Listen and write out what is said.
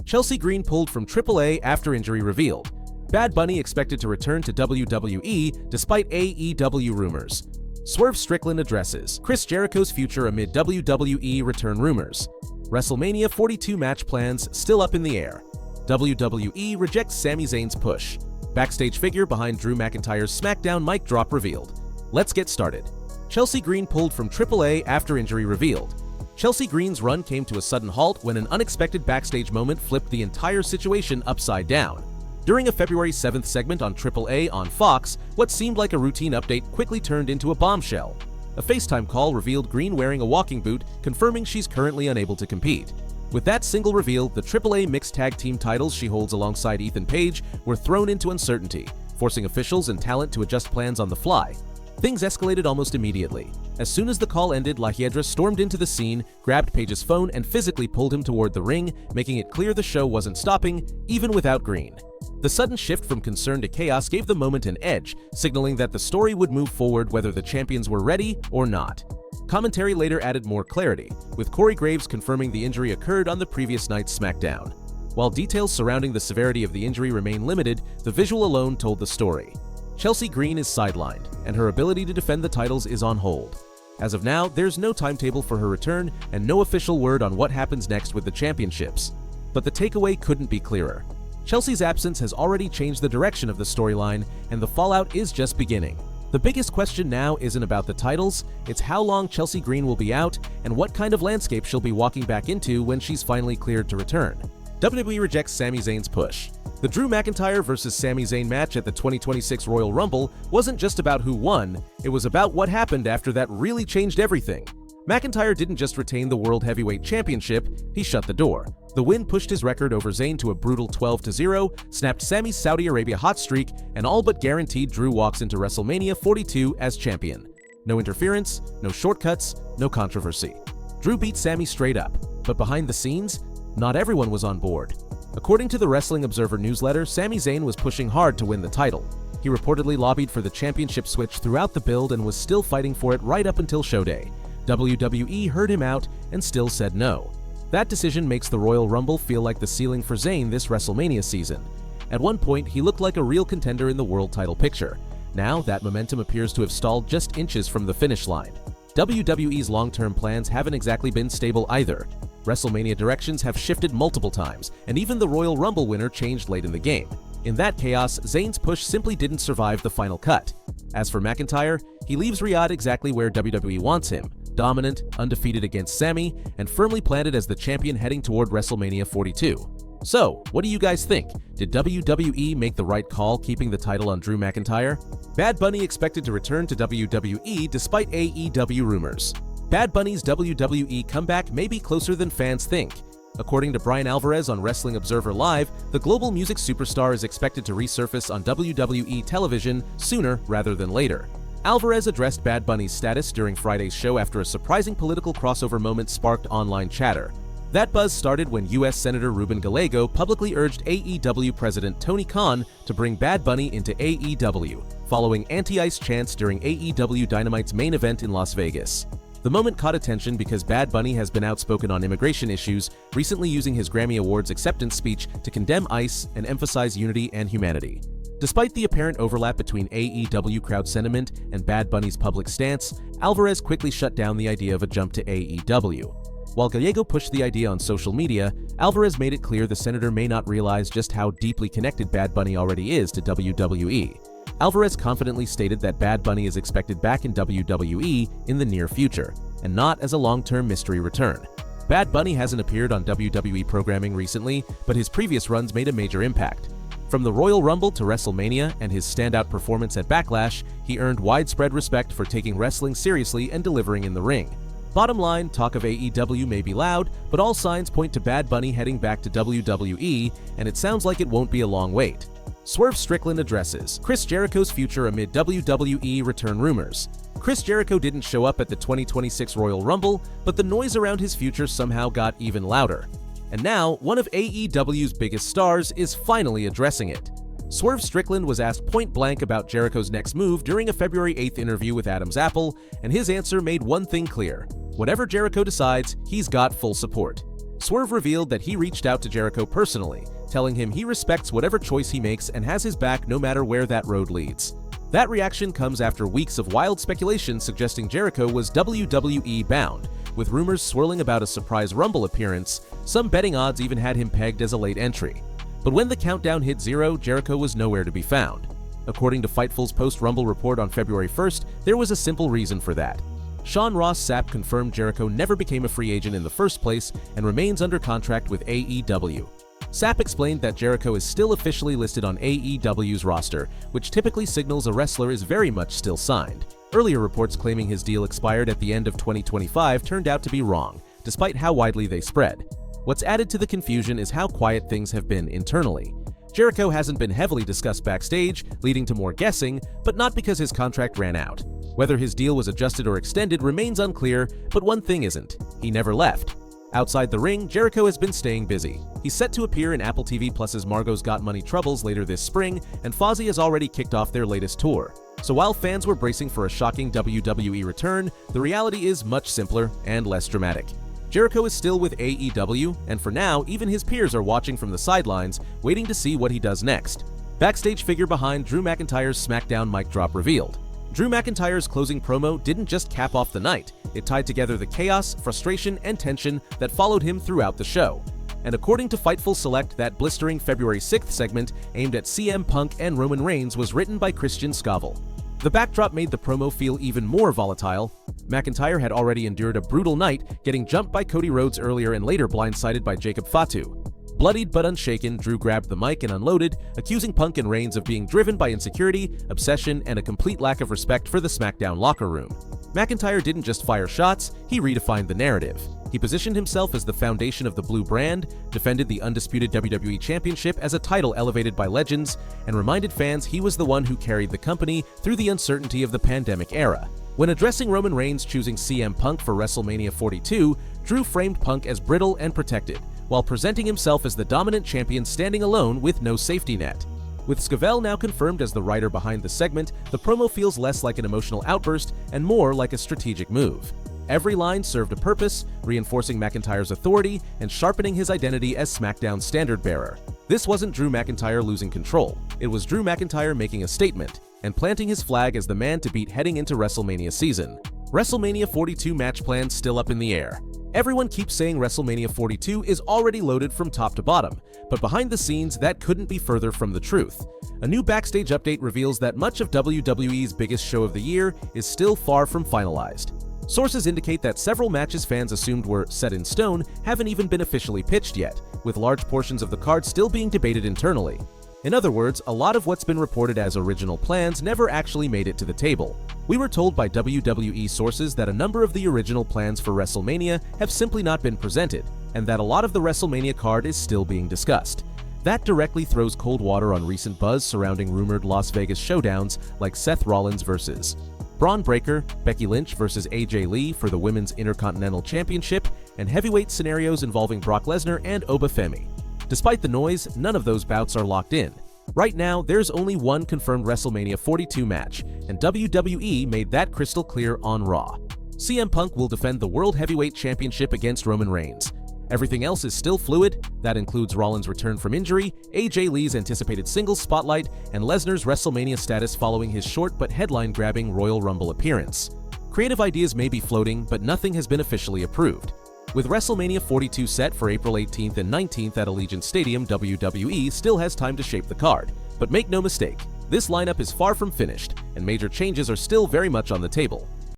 Chelsea Green pulled from AAA after injury revealed. Bad Bunny expected to return to WWE despite AEW rumors. Swerve Strickland addresses Chris Jericho's future amid WWE return rumors. WrestleMania 42 match plans still up in the air. WWE rejects Sami Zayn's push. Backstage figure behind Drew McIntyre's SmackDown mic drop revealed. Let's get started. Chelsea Green pulled from AAA after injury revealed. Chelsea Green's run came to a sudden halt when an unexpected backstage moment flipped the entire situation upside down. During a February 7th segment on AAA on Fox, what seemed like a routine update quickly turned into a bombshell. A FaceTime call revealed Green wearing a walking boot, confirming she's currently unable to compete. With that single reveal, the AAA mixed tag team titles she holds alongside Ethan Page were thrown into uncertainty, forcing officials and talent to adjust plans on the fly. Things escalated almost immediately. As soon as the call ended, La Hiedra stormed into the scene, grabbed Page's phone, and physically pulled him toward the ring, making it clear the show wasn't stopping, even without Green. The sudden shift from concern to chaos gave the moment an edge, signaling that the story would move forward whether the champions were ready or not. Commentary later added more clarity, with Corey Graves confirming the injury occurred on the previous night's SmackDown. While details surrounding the severity of the injury remain limited, the visual alone told the story. Chelsea Green is sidelined, and her ability to defend the titles is on hold. As of now, there's no timetable for her return and no official word on what happens next with the championships. But the takeaway couldn't be clearer. Chelsea's absence has already changed the direction of the storyline, and the fallout is just beginning. The biggest question now isn't about the titles, it's how long Chelsea Green will be out and what kind of landscape she'll be walking back into when she's finally cleared to return. WWE rejects Sami Zayn's push. The Drew McIntyre vs. Sami Zayn match at the 2026 Royal Rumble wasn't just about who won, it was about what happened after that really changed everything. McIntyre didn't just retain the World Heavyweight Championship, he shut the door. The win pushed his record over Zayn to a brutal 12-0, snapped Sami's Saudi Arabia hot streak, and all but guaranteed Drew walks into WrestleMania 42 as champion. No interference, no shortcuts, no controversy. Drew beat Sami straight up, but behind the scenes, not everyone was on board. According to the Wrestling Observer newsletter, Sami Zayn was pushing hard to win the title. He reportedly lobbied for the championship switch throughout the build and was still fighting for it right up until showday. WWE heard him out and still said no. That decision makes the Royal Rumble feel like the ceiling for Zayn this WrestleMania season. At one point, he looked like a real contender in the world title picture. Now, that momentum appears to have stalled just inches from the finish line. WWE's long-term plans haven't exactly been stable either. WrestleMania directions have shifted multiple times, and even the Royal Rumble winner changed late in the game. In that chaos, Zayn's push simply didn't survive the final cut. As for McIntyre, he leaves Riyadh exactly where WWE wants him, dominant, undefeated against Sami, and firmly planted as the champion heading toward WrestleMania 42. So, what do you guys think? Did WWE make the right call keeping the title on Drew McIntyre? Bad Bunny expected to return to WWE despite AEW rumors. Bad Bunny's WWE comeback may be closer than fans think. According to Brian Alvarez on Wrestling Observer Live, the global music superstar is expected to resurface on WWE television sooner rather than later. Alvarez addressed Bad Bunny's status during Friday's show after a surprising political crossover moment sparked online chatter. That buzz started when U.S. Senator Ruben Gallego publicly urged AEW President Tony Khan to bring Bad Bunny into AEW, following anti-ice chants during AEW Dynamite's main event in Las Vegas. The moment caught attention because Bad Bunny has been outspoken on immigration issues, recently using his Grammy Awards acceptance speech to condemn ICE and emphasize unity and humanity. Despite the apparent overlap between AEW crowd sentiment and Bad Bunny's public stance, Alvarez quickly shut down the idea of a jump to AEW. While Gallego pushed the idea on social media, Alvarez made it clear the senator may not realize just how deeply connected Bad Bunny already is to WWE. Alvarez confidently stated that Bad Bunny is expected back in WWE in the near future, and not as a long-term mystery return. Bad Bunny hasn't appeared on WWE programming recently, but his previous runs made a major impact. From the Royal Rumble to WrestleMania and his standout performance at Backlash, he earned widespread respect for taking wrestling seriously and delivering in the ring. Bottom line, talk of AEW may be loud, but all signs point to Bad Bunny heading back to WWE, and it sounds like it won't be a long wait. Swerve Strickland addresses Chris Jericho's future amid WWE return rumors. Chris Jericho didn't show up at the 2026 Royal Rumble, but the noise around his future somehow got even louder. And now, one of AEW's biggest stars is finally addressing it. Swerve Strickland was asked point-blank about Jericho's next move during a February 8th interview with Adam's Apple, and his answer made one thing clear. Whatever Jericho decides, he's got full support. Swerve revealed that he reached out to Jericho personally, telling him he respects whatever choice he makes and has his back no matter where that road leads. That reaction comes after weeks of wild speculation suggesting Jericho was WWE bound, with rumors swirling about a surprise Rumble appearance. Some betting odds even had him pegged as a late entry. But when the countdown hit 0, Jericho was nowhere to be found. According to Fightful's post-Rumble report on February 1st, there was a simple reason for that. Sean Ross Sapp confirmed Jericho never became a free agent in the first place and remains under contract with AEW. Sapp explained that Jericho is still officially listed on AEW's roster, which typically signals a wrestler is very much still signed. Earlier reports claiming his deal expired at the end of 2025 turned out to be wrong, despite how widely they spread. What's added to the confusion is how quiet things have been internally. Jericho hasn't been heavily discussed backstage, leading to more guessing, but not because his contract ran out. Whether his deal was adjusted or extended remains unclear, but one thing isn't: he never left. Outside the ring, Jericho has been staying busy. He's set to appear in Apple TV Plus's Margot's Got Money Troubles later this spring, and Fozzy has already kicked off their latest tour. So while fans were bracing for a shocking WWE return, the reality is much simpler and less dramatic. Jericho is still with AEW, and for now, even his peers are watching from the sidelines, waiting to see what he does next. Backstage figure behind Drew McIntyre's SmackDown mic drop revealed. Drew McIntyre's closing promo didn't just cap off the night, it tied together the chaos, frustration, and tension that followed him throughout the show. And according to Fightful Select, that blistering February 6th segment aimed at CM Punk and Roman Reigns was written by Christian Scoville. The backdrop made the promo feel even more volatile. McIntyre had already endured a brutal night, getting jumped by Cody Rhodes earlier and later blindsided by Jacob Fatu. Bloodied but unshaken, Drew grabbed the mic and unloaded, accusing Punk and Reigns of being driven by insecurity, obsession, and a complete lack of respect for the SmackDown locker room. McIntyre didn't just fire shots, he redefined the narrative. He positioned himself as the foundation of the blue brand, defended the undisputed WWE Championship as a title elevated by legends, and reminded fans he was the one who carried the company through the uncertainty of the pandemic era. When addressing Roman Reigns choosing CM Punk for WrestleMania 42, Drew framed Punk as brittle and protected, while presenting himself as the dominant champion standing alone with no safety net. With Scoville now confirmed as the writer behind the segment, the promo feels less like an emotional outburst and more like a strategic move. Every line served a purpose, reinforcing McIntyre's authority and sharpening his identity as SmackDown's standard-bearer. This wasn't Drew McIntyre losing control. It was Drew McIntyre making a statement and planting his flag as the man to beat heading into WrestleMania season. WrestleMania 42 match plans still up in the air. Everyone keeps saying WrestleMania 42 is already loaded from top to bottom, but behind the scenes, that couldn't be further from the truth. A new backstage update reveals that much of WWE's biggest show of the year is still far from finalized. Sources indicate that several matches fans assumed were set in stone haven't even been officially pitched yet, with large portions of the card still being debated internally. In other words, a lot of what's been reported as original plans never actually made it to the table. We were told by WWE sources that a number of the original plans for WrestleMania have simply not been presented, and that a lot of the WrestleMania card is still being discussed. That directly throws cold water on recent buzz surrounding rumored Las Vegas showdowns like Seth Rollins vs. Braun Breaker, Becky Lynch vs. AJ Lee for the Women's Intercontinental Championship, and heavyweight scenarios involving Brock Lesnar and Obafemi. Despite the noise, none of those bouts are locked in. Right now, there's only one confirmed WrestleMania 42 match, and WWE made that crystal clear on Raw. CM Punk will defend the World Heavyweight Championship against Roman Reigns. Everything else is still fluid. That includes Rollins' return from injury, AJ Lee's anticipated singles spotlight, and Lesnar's WrestleMania status following his short but headline-grabbing Royal Rumble appearance. Creative ideas may be floating, but nothing has been officially approved. With WrestleMania 42 set for April 18th and 19th at Allegiant Stadium, WWE still has time to shape the card. But make no mistake, this lineup is far from finished, and major changes are still very much on the table.